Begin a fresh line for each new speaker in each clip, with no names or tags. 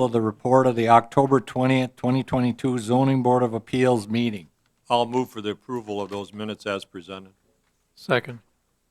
of the report of the October 20th, 2022 Zoning Board of Appeals meeting.
I'll move for the approval of those minutes as presented.
Second.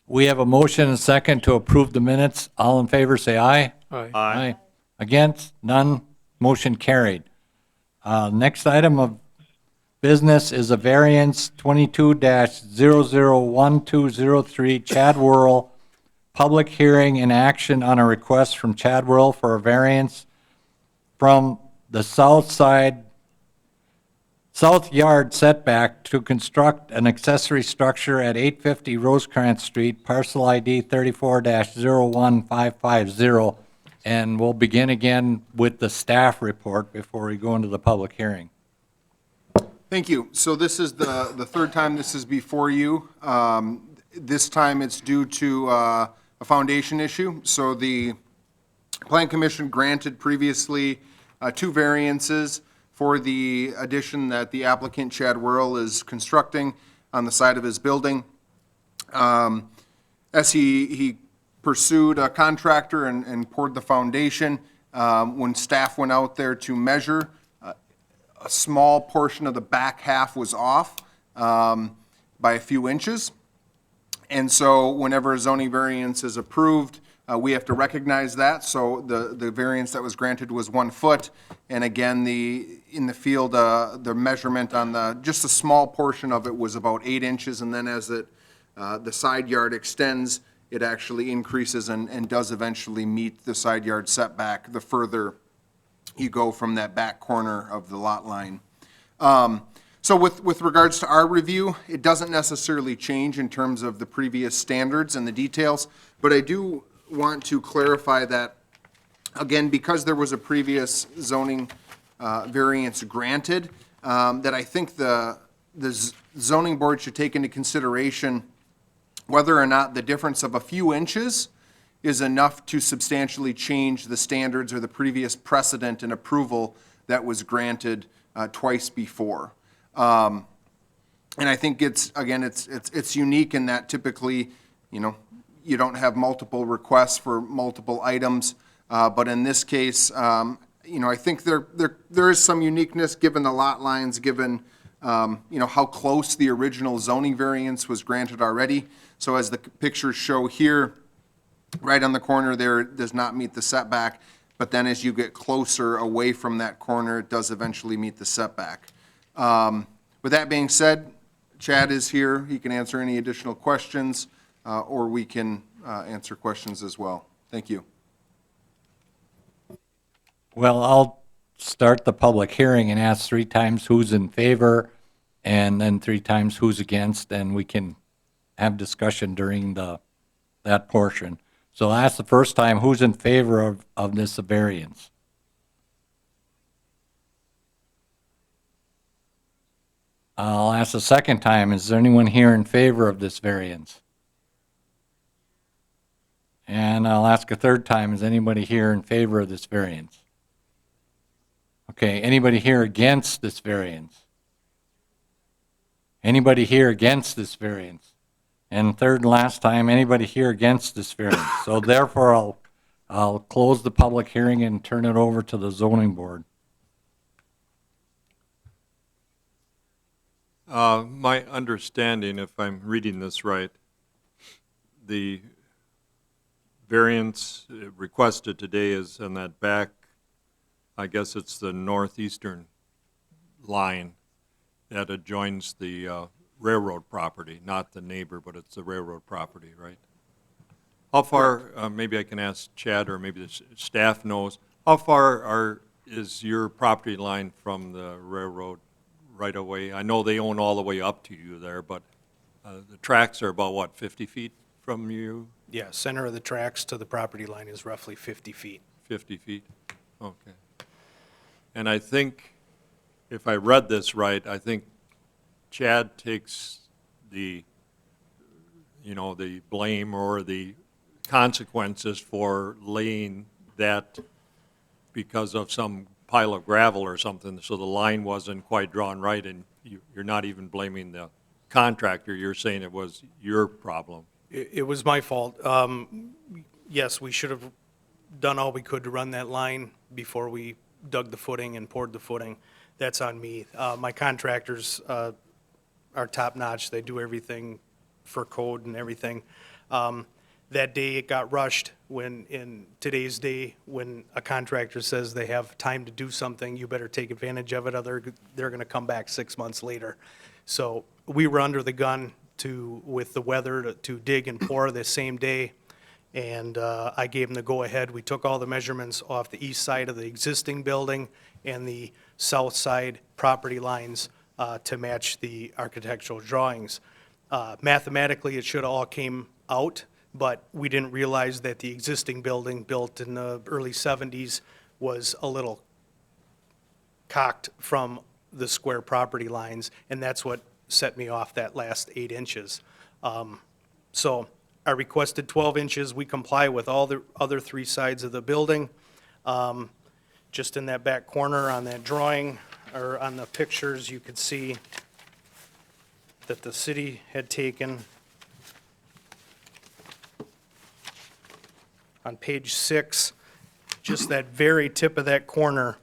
We have a motion and a second to approve the minutes. All in favor, say aye.
Aye.
Against? None. Motion carried. Next item of business is a variance 22-001203 Chad Worrell. Public hearing and action on a request from Chad Worrell for a variance from the south yard setback to construct an accessory structure at 850 Rosecrans Street, parcel ID 34-01550. And we'll begin again with the staff report before we go into the public hearing.
Thank you. So this is the third time this is before you. This time it's due to a foundation issue. So the Plan Commission granted previously two variances for the addition that the applicant Chad Worrell is constructing on the side of his building. As he pursued a contractor and poured the foundation, when staff went out there to measure, a small portion of the back half was off by a few inches. And so whenever a zoning variance is approved, we have to recognize that. So the variance that was granted was 1 foot. And again, in the field, the measurement on just a small portion of it was about 8 inches. And then as the side yard extends, it actually increases and does eventually meet the side yard setback the further you go from that back corner of the lot line. So with regards to our review, it doesn't necessarily change in terms of the previous standards and the details, but I do want to clarify that, again, because there was a previous zoning variance granted, that I think the zoning board should take into consideration whether or not the difference of a few inches is enough to substantially change the standards or the previous precedent and approval that was granted twice before. And I think it's unique in that typically, you don't have multiple requests for multiple items, but in this case, I think there is some uniqueness given the lot lines, given how close the original zoning variance was granted already. So as the pictures show here, right on the corner there, it does not meet the setback, but then as you get closer away from that corner, it does eventually meet the setback. With that being said, Chad is here. He can answer any additional questions, or we can answer questions as well. Thank you.
Well, I'll start the public hearing and ask 3 times who's in favor, and then 3 times who's against, and we can have discussion during that portion. So I'll ask the first time, who's in favor of this variance? I'll ask the second time, is there anyone here in favor of this variance? And I'll ask a third time, is anybody here in favor of this variance? Okay, anybody here against this variance? Anybody here against this variance? And third and last time, anybody here against this variance? So therefore, I'll close the public hearing and turn it over to the zoning board.
My understanding, if I'm reading this right, the variance requested today is in that back, I guess it's the northeastern line that adjoins the railroad property, not the neighbor, but it's the railroad property, right? How far, maybe I can ask Chad or maybe the staff knows, how far is your property line from the railroad right away? I know they own all the way up to you there, but the tracks are about, what, 50 feet from you?
Yeah, center of the tracks to the property line is roughly 50 feet.
50 feet, okay. And I think, if I read this right, I think Chad takes the blame or the consequences for laying that because of some pile of gravel or something, so the line wasn't quite drawn right, and you're not even blaming the contractor, you're saying it was your problem.
It was my fault. Yes, we should have done all we could to run that line before we dug the footing and poured the footing. That's on me. My contractors are top-notch. They do everything for code and everything. That day, it got rushed when, in today's day, when a contractor says they have time to do something, you better take advantage of it, other they're gonna come back 6 months later. So we were under the gun with the weather, to dig and pour the same day, and I gave them the go-ahead. We took all the measurements off the east side of the existing building and the south side property lines to match the architectural drawings. Mathematically, it should have all came out, but we didn't realize that the existing building, built in the early 70s, was a little cocked from the square property lines, and that's what set me off that last 8 inches. So I requested 12 inches. We comply with all the other 3 sides of the building. Just in that back corner on that drawing, or on the pictures, you could see that the city had taken on page 6, just that very tip of that corner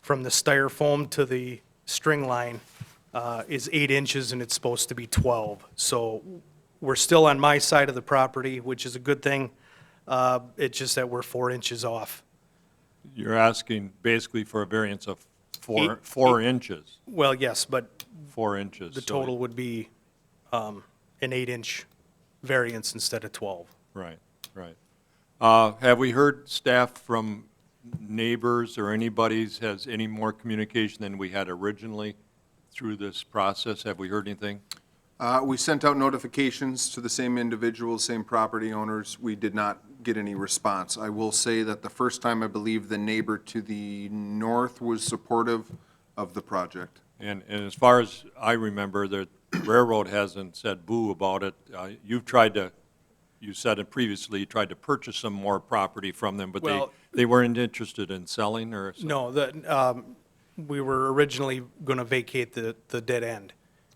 from the styrofoam to the string line is 8 inches, and it's supposed to be 12. So we're still on my side of the property, which is a good thing. It's just that we're 4 inches off.
You're asking basically for a variance of
Eight-
4 inches,
Well, yes, but
4 inches.
the
so-
total would be an 8-inch variance instead of 12.
Right, right. Have we heard staff from neighbors or anybody's has any more communication than we had originally through this process? Have we heard anything?
We sent out notifications to the same individuals, same property owners. We did not get any response. I will say that the first time, I believe the neighbor to the north was supportive of the project.
And as far as I remember, the railroad hasn't said boo about it. You've tried to, you said it previously, you tried to purchase some more property from them, but
Well-
they weren't interested in selling or?
No, we were originally going to vacate the dead end,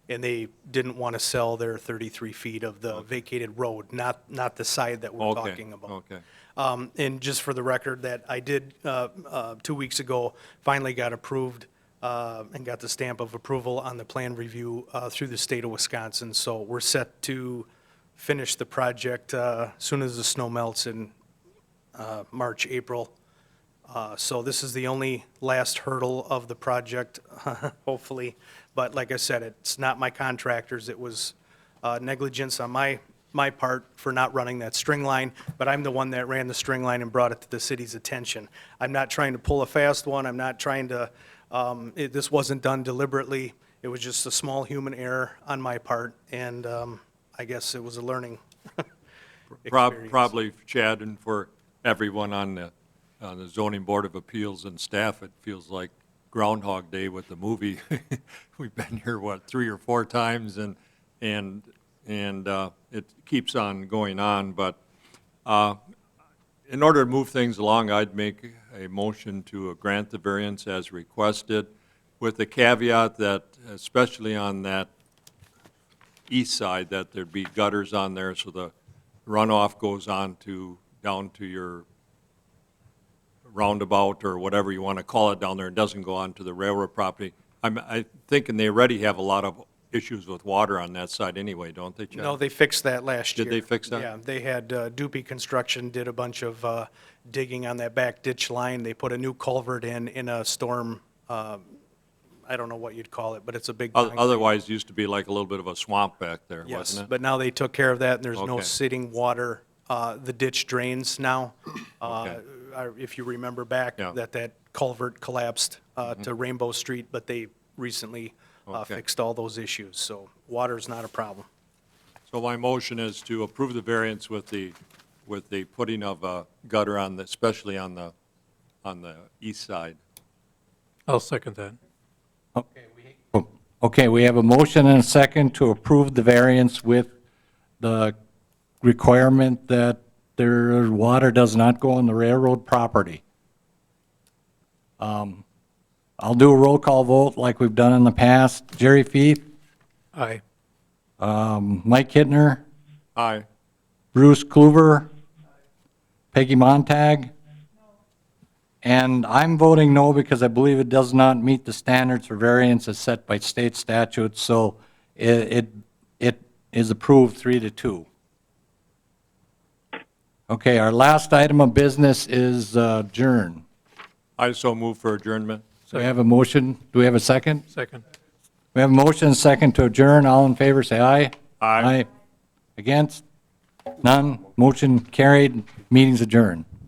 and they didn't want to sell their 33 feet of the vacated road, not the side that we're
Okay,
talking about.
okay.
And just for the record, that I did, 2 weeks ago, finally got approved and got the stamp of approval on the plan review through the state of Wisconsin. So we're set to finish the project as soon as the snow melts in March, April. So this is the only last hurdle of the project, hopefully. But like I said, it's not my contractors. It was negligence on my part for not running that string line, but I'm the one that ran the string line and brought it to the city's attention. I'm not trying to pull a fast one. I'm not trying to, this wasn't done deliberately. It was just a small human error on my part, and I guess it was a learning experience.
Probably, Chad, and for everyone on the zoning board of appeals and staff, it feels like Groundhog Day with the movie. We've been here, 3 or 4 times, and it keeps on going on. But in order to move things along, I'd make a motion to grant the variance as requested, with the caveat that, especially on that east side, that there'd be gutters on there, so the runoff goes on down to your roundabout or whatever you want to call it down there, and doesn't go on to the railroad property. I'm thinking they already have a lot of issues with water on that side anyway, don't they, Chad?
No, they fixed that last year.
Did they fix that?
Yeah, they had, Doopy Construction did a bunch of digging on that back ditch line. They put a new culvert in a storm, I don't know what you'd call it, but it's a big concrete.
Otherwise, it used to be like a little bit of a swamp back there,
Yes,
wasn't it?
but now they took care of that, and there's no
Okay.
sitting water. The ditch drains now.
Okay.
If you remember back,
Yeah.
that culvert collapsed to Rainbow Street, but they recently
Okay.
fixed all those issues, so water's not a problem.
So my motion is to approve the variance with the putting of a gutter on especially on the east side.
I'll second that.
Okay, we have a motion and a second to approve the variance with the requirement that their water does not go on the railroad property. I'll do a roll call vote like we've done in the past. Jerry Feith,
Aye.
Mike Hittner,
Aye.
Bruce Kluver, Peggy Montag, And I'm voting no because I believe it does not meet the standards for variance as set by state statutes, so it is approved 3-2. Okay, our last item of business is adjourn.
I so move for adjournment.
So we have a motion, do we have a second?
Second.
We have a motion and a second to adjourn, all in favor, say aye.
Aye.
Against? None, motion carried, meeting's adjourned.